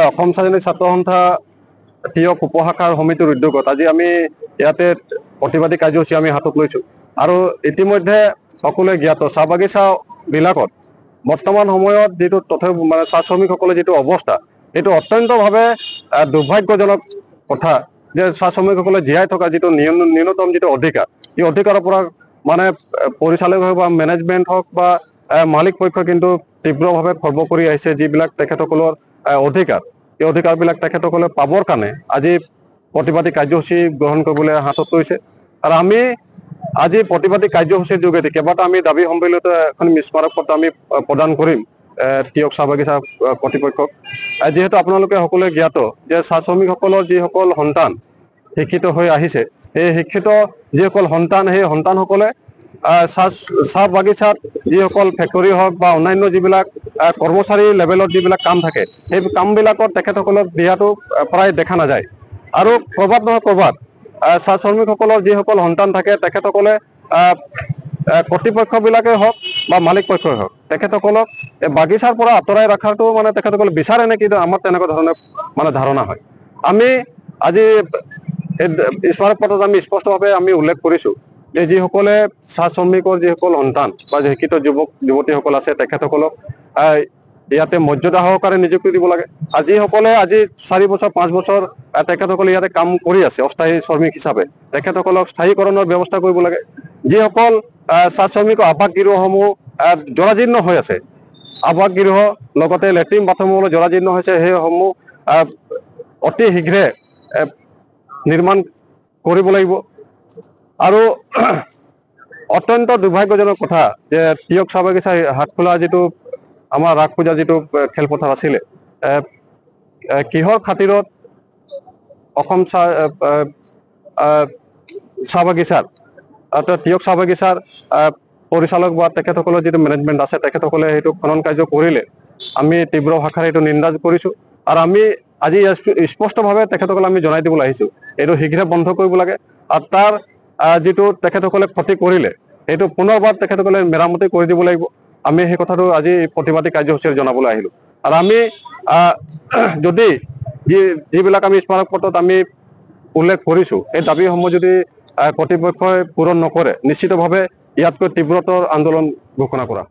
অসম স্বাধীন ছাত্ৰ সন্থা তিয়ক উপশাখাৰ সমিতিৰ উদ্যোগত আজি আমি ইয়াতে প্ৰতিবাদী কাৰ্যসূচী আমি হাতত লৈছো আৰু ইতিমধ্যে সকলোৱে জ্ঞাত চাহ বাগিচা বিলাকত বৰ্তমান সময়ত যেটো তথ্য মানে চাহ শ্ৰমিকসকলৰ যেটো অৱস্থা এটো অত্যন্তভাৱে দুৰ্ভাগ্যজনক কথা যে চাহ শ্ৰমিকসকলে জীয়াই থকা যেটো ন্যূনতম যেটো অধিকাৰ এই অধিকাৰৰ পৰা মানে পৰিচালক হওক বা মেনেজমেন্ট হওক বা মালিক পক্ষ কিন্তু তীব্ৰভাৱে খৰ্ব কৰি আহিছে যিবিলাক তেখেতসকলৰ অধিকাৰ এই অধিকাৰবিলাক তেখেতসকলে পাবৰ কাৰণে আজি প্ৰতিবাদী কাৰ্যসূচী গ্ৰহণ কৰিবলৈ হাতত লৈছে আৰু আমি আজি প্ৰতিবাদী কাৰ্যসূচীৰ যোগেদি কেইবাটা আমি দাবী সম্মিলিত এখন স্মাৰক পত্ৰ আমি প্ৰদান কৰিম তিয়ক চাহ বাগিচা কৰ্তৃপক্ষক যিহেতু আপোনালোকে সকলোৱে জ্ঞাত যে চাহ শ্ৰমিকসকলৰ যিসকল সন্তান শিক্ষিত হৈ আহিছে এই শিক্ষিত যিসকল সন্তান সেই সন্তানসকলে চাহ বাগিচাত যিসকল ফেক্টৰী হওক বা অন্যান্য যিবিলাক কৰ্মচাৰী লেভেলত যিবিলাক কাম থাকে সেই কামবিলাকত তেখেতসকলক দিয়াটো প্ৰায় দেখা নাযায় আৰু ক'ৰবাত নহয় ক'ৰবাত চাহ শ্ৰমিকসকলৰ যিসকল সন্তান থাকে তেখেতসকলে কৰ্তৃপক্ষবিলাকেই হওক বা মালিক পক্ষই হওক তেখেতসকলক বাগিচাৰ পৰা আঁতৰাই ৰখাটো মানে তেখেতসকলে বিচাৰে নেকি আমাৰ তেনেকুৱা ধৰণৰ মানে ধাৰণা হয় আমি আজি স্মাৰক পত্ৰত আমি স্পষ্টভাৱে আমি উল্লেখ কৰিছোঁ যে যিসকলে চাহ শ্ৰমিকৰ যিসকল সন্তান বা শিক্ষিত যুৱক যুৱতীসকল আছে তেখেতসকলক ইয়াতে মৰ্যাদা সহকাৰে নিযুক্তি দিব লাগে যিসকলে আজি 4 বছৰ 5 বছৰ তেখেতসকলে ইয়াতে কাম কৰি আছে অস্থায়ী শ্ৰমিক হিচাপে তেখেতসকলক স্থায়ীকৰণৰ ব্যৱস্থা কৰিব লাগে যিসকল চাহ শ্ৰমিকৰ আৱাস গৃহসমূহ জৰাজীৰ্ণ হৈ আছে আৱাস গৃহ লগতে লেট্ৰিন বাথৰুমলৈ জৰাজীৰ্ণ হৈছে সেইসমূহ অতি শীঘ্ৰে নিৰ্মাণ কৰিব লাগিব আৰু অত্যন্ত দুৰ্ভাগ্যজনক কথা যে তিয়ক চাহ বাগিচা হাটখোলা যিটো আমাৰ ৰাস পূজা যিটো খেলপথাৰ আছিলে কিহৰ খাতিৰত অসম চাহ বাগিচাৰ তিয়ক চাহ বাগিচাৰ পৰিচালক বা তেখেতসকলৰ যিটো মেনেজমেণ্ট আছে তেখেতসকলে সেইটো খনন কাৰ্য কৰিলে আমি তীব্ৰ ভাষাৰে এইটো নিন্দা কৰিছোঁ আৰু আমি আজি স্পষ্টভাৱে তেখেতসকলে আমি জনাই দিবলৈ আহিছোঁ এইটো শীঘ্ৰে বন্ধ কৰিব লাগে আৰু তাৰ যিটো তেখেতসকলে ক্ষতি কৰিলে সেইটো পুনৰবাৰ তেখেতসকলে মেৰামতি কৰি দিব লাগিব আমি সেই কথাটো আজি প্ৰতিবাদী কাৰ্যসূচীৰে জনাবলৈ আহিলোঁ আৰু আমি যদি যিবিলাক আমি স্মাৰক পত্ৰত আমি উল্লেখ কৰিছোঁ এই দাবীসমূহ যদি কৰ্তৃপক্ষই পূৰণ নকৰে নিশ্চিতভাৱে ইয়াতকৈ তীব্ৰতৰ আন্দোলন ঘোষণা কৰা